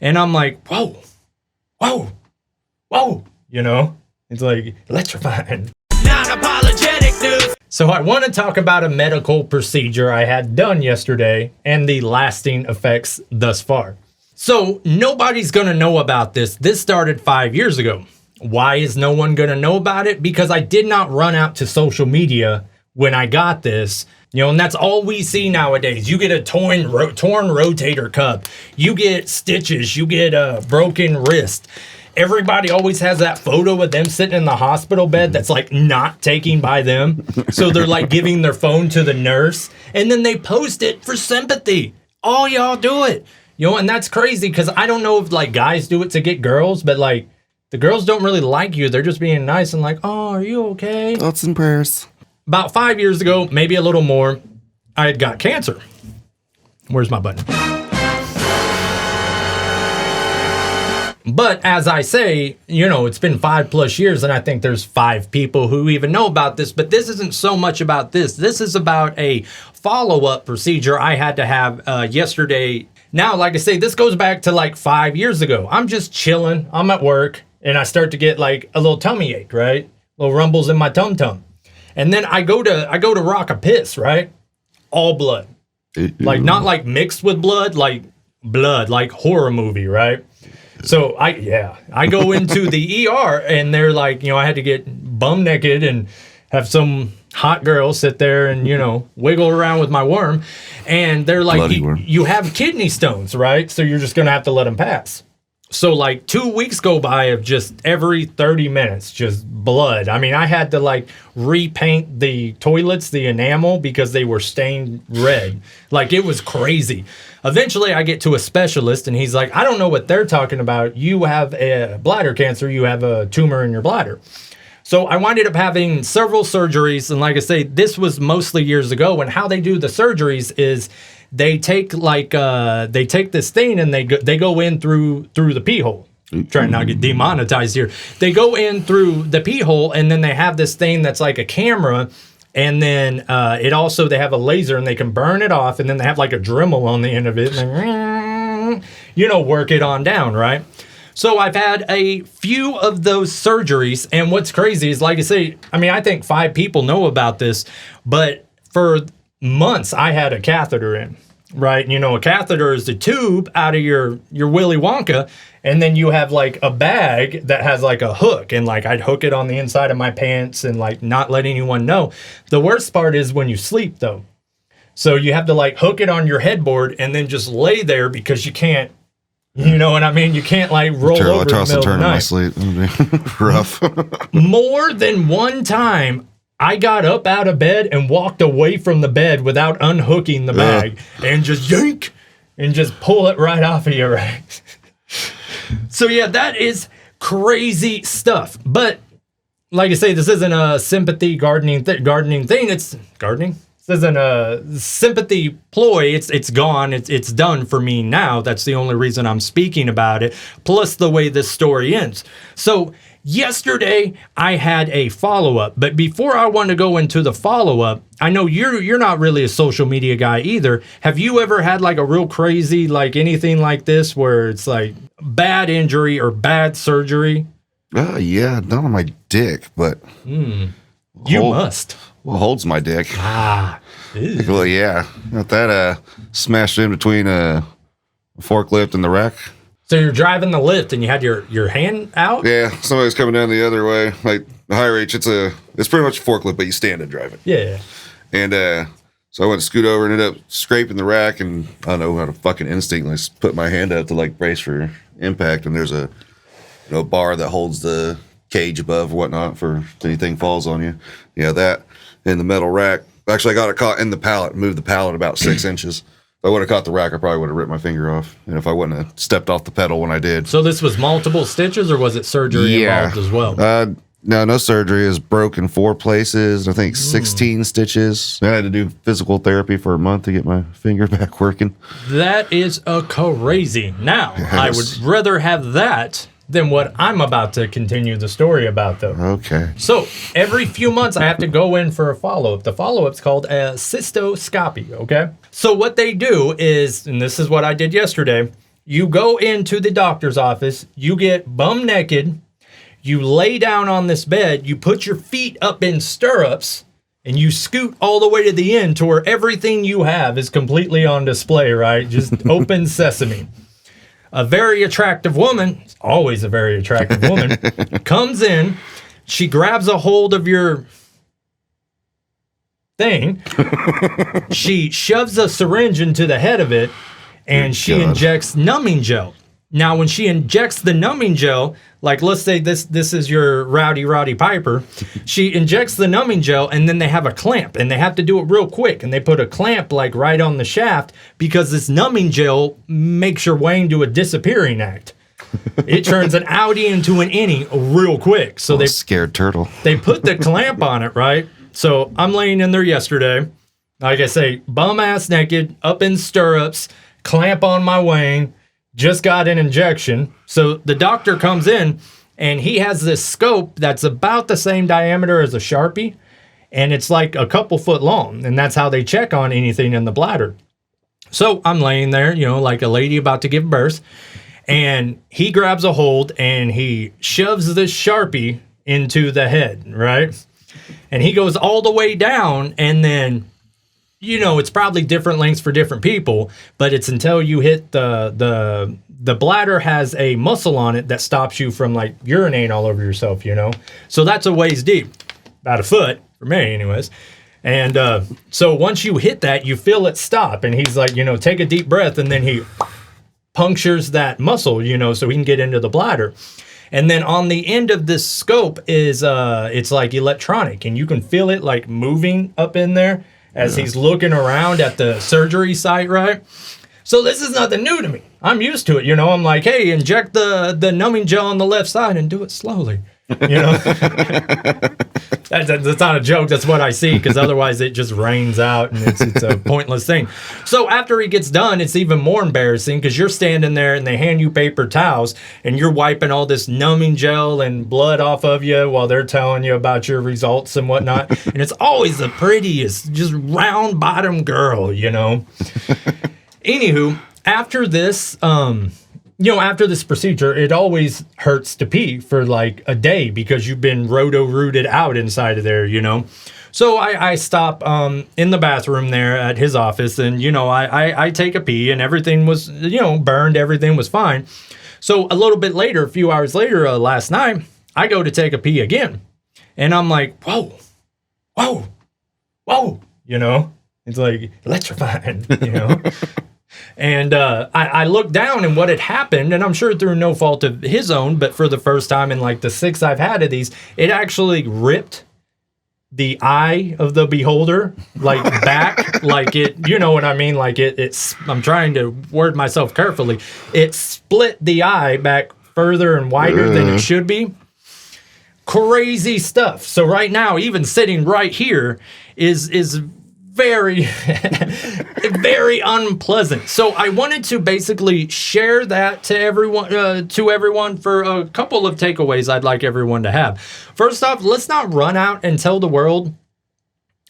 And I'm like, whoa, you know? It's like electrifying. Non-apologetic news. So I want to talk about a medical procedure I had done yesterday and the lasting effects thus far. So nobody's going to know about this. This started 5 years ago. Why is no one going to know about it? Because I did not run out to social media when I got this. You know, and that's all we see nowadays. You get a torn rotator cuff. You get stitches. You get a broken wrist. Everybody always has that photo of them sitting in the hospital bed that's like not taken by them. So they're like giving their phone to the nurse. And then they post it for sympathy. All y'all do it. You know, and that's crazy because I don't know if like guys do it to get girls, but like the girls don't really like you. They're just being nice and like, oh, are you okay? Thoughts and prayers. About 5 years ago, maybe a little more, I had got cancer. Where's my button? But as I say, you know, it's been 5+ years and I think there's 5 people who even know about this, but this isn't so much about this. This is about a follow-up procedure I had to have yesterday. Now, like I say, this goes back to like 5 years ago. I'm just chilling. I'm at work and I start to get like a little tummy ache, right? Little rumbles in my tum-tum. And then I go to rock a piss, right? All blood. Like not like mixed with blood, like horror movie, right? So I go into the ER and they're like, you know, I had to get bum naked and have some hot girl sit there and, you know, wiggle around with my worm. And they're like, you have kidney stones, right? So you're just going to have to let them pass. So like 2 weeks go by of just every 30 minutes, just blood. I mean, I had to like repaint the toilets, the enamel, because they were stained red. Like it was crazy. Eventually I get to a specialist and he's like, I don't know what they're talking about. You have a bladder cancer. You have a tumor in your bladder. So I winded up having several surgeries. And like I say, this was mostly years ago. And how they do the surgeries is they take this thing and they go in through the pee hole. Trying not to get demonetized here. They go in through the pee hole and then they have this thing that's like a camera. And then they have a laser and they can burn it off. And then they have like a Dremel on the end of it. And you know, work it on down, right? So I've had a few of those surgeries. And what's crazy is, like I say, I mean, I think 5 people know about this. But for months, I had a catheter in, right? You know, a catheter is the tube out of your Willy Wonka. And then you have like a bag that has like a hook, and like I'd hook it on the inside of my pants and like not let anyone know. The worst part is when you sleep though. So you have to like hook it on your headboard and then just lay there because you can't, you know what I mean? You can't like roll over in the middle of the night. Sleep. Rough. More than one time, I got up out of bed and walked away from the bed without unhooking the bag and just yank and just pull it right off of you, right? So yeah, that is crazy stuff. But like I say, this isn't a sympathy gardening thing. It's gardening. This isn't a sympathy ploy. It's gone. It's done for me now. That's the only reason I'm speaking about it. Plus the way this story ends. So yesterday I had a follow-up, but before I want to go into the follow-up, I know you're not really a social media guy either. Have you ever had like a real crazy, like anything like this where it's like bad injury or bad surgery? Yeah, not on my dick, but You must. Well, holds my dick. Ew. Well, yeah, got that smashed in between a forklift and the rack. So you're driving the lift and you had your hand out? Yeah, somebody's coming down the other way. Like the high reach, it's pretty much a forklift, but you stand and drive it. Yeah. And so I went to scoot over and ended up scraping the rack, and I don't know, had a fucking instinct. I just put my hand out to like brace for impact, and there's a bar that holds the cage above or whatnot for if anything falls on you. Yeah, that in the metal rack. Actually, I got it caught in the pallet, moved the pallet about 6 inches. If I would have caught the rack, I probably would have ripped my finger off. And if I wouldn't have stepped off the pedal when I did. So this was multiple stitches, or was it surgery involved as well? No surgery. It was broken 4 places. I think 16 stitches. I had to do physical therapy for a month to get my finger back working. That is crazy. Now, yes. I would rather have that than what I'm about to continue the story about, though. Okay. So every few months, I have to go in for a follow-up. The follow-up's called a cystoscopy, okay? So what they do is, and this is what I did yesterday, You go into the doctor's office, you get bum naked, you lay down on this bed, you put your feet up in stirrups, and you scoot all the way to the end to where everything you have is completely on display, right? Just open sesame. A very attractive woman, always a very attractive woman, comes in, she grabs a hold of your thing, she shoves a syringe into the head of it, and she injects numbing gel. Now, when she injects the numbing gel, like let's say this is your Roddy Piper, she injects the numbing gel, and then they have a clamp, and they have to do it real quick, and they put a clamp like right on the shaft because this numbing gel makes your Wayne do a disappearing act. It turns an outie into an innie real quick. So they scared turtle. They put the clamp on it, right? So I'm laying in there yesterday, like I say, bum ass naked, up in stirrups, clamp on my Wayne, just got an injection. So the doctor comes in and he has this scope that's about the same diameter as a Sharpie, and it's like a couple foot long, and that's how they check on anything in the bladder. So I'm laying there, like a lady about to give birth, and he grabs a hold and he shoves this Sharpie into the head, right? And he goes all the way down, and then it's probably different lengths for different people, but it's until you hit the bladder has a muscle on it that stops you from like urinating all over yourself, So that's a ways deep, about a foot for me anyways. And so once you hit that, you feel it stop, and he's like, take a deep breath, and then he punctures that muscle, so he can get into the bladder. And then on the end of this scope is it's like electronic, and you can feel it like moving up in there as he's looking around at the surgery site, right? So this is nothing new to me. I'm used to it, I'm like, hey, inject the numbing gel on the left side and do it slowly, That's not a joke. That's what I see, because otherwise it just rains out and it's a pointless thing. So after he gets done, it's even more embarrassing because you're standing there and they hand you paper towels and you're wiping all this numbing gel and blood off of you while they're telling you about your results and whatnot. And it's always the prettiest, just round bottom girl, Anywho, after this, after this procedure, it always hurts to pee for like a day because you've been roto-rooted out inside of there, So I stop in the bathroom there at his office, and, I take a pee, and everything was, burned. Everything was fine. So a little bit later, a few hours later, last night, I go to take a pee again. And I'm like, whoa. It's like electrifying, And I looked down, and what had happened, and I'm sure through no fault of his own, but for the first time in like the 6 I've had of these, it actually ripped the eye of the beholder like back, like it, you know what I mean? Like it's, I'm trying to word myself carefully. It split the eye back further and wider than it should be. Crazy stuff. So right now, even sitting right here is very, very unpleasant. So I wanted to basically share that to everyone for a couple of takeaways I'd like everyone to have. First off, let's not run out and tell the world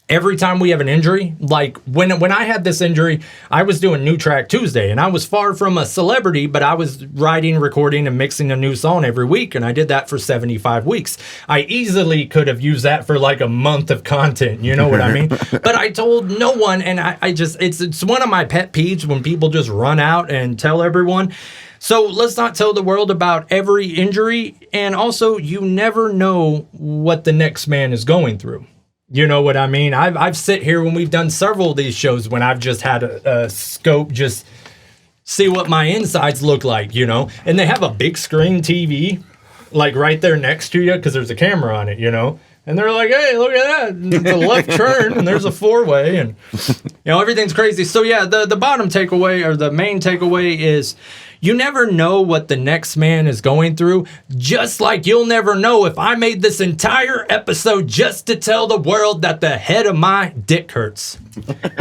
every time we have an injury. Like when I had this injury, I was doing New Track Tuesday, and I was far from a celebrity, but I was writing, recording, and mixing a new song every week, and I did that for 75 weeks. I easily could have used that for like a month of content, you know what I mean? But I told no one, and I just, it's one of my pet peeves when people just run out and tell everyone. So let's not tell the world about every injury, and also you never know what the next man is going through. You know what I mean? I've sit here when we've done several of these shows when I've just had a scope just see what my insides look like, and they have a big screen TV like right there next to you because there's a camera on it, and they're like, hey, look at that. It's a left turn and there's a 4-way and, everything's crazy. So yeah, the bottom takeaway or the main takeaway is you never know what the next man is going through, just like you'll never know if I made this entire episode just to tell the world that the head of my dick hurts.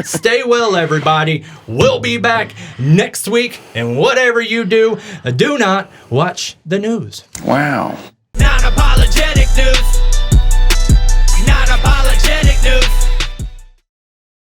Stay well, everybody. We'll be back next week, and whatever you do not watch the news. Wow. Non-apologetic news. Non-apologetic news.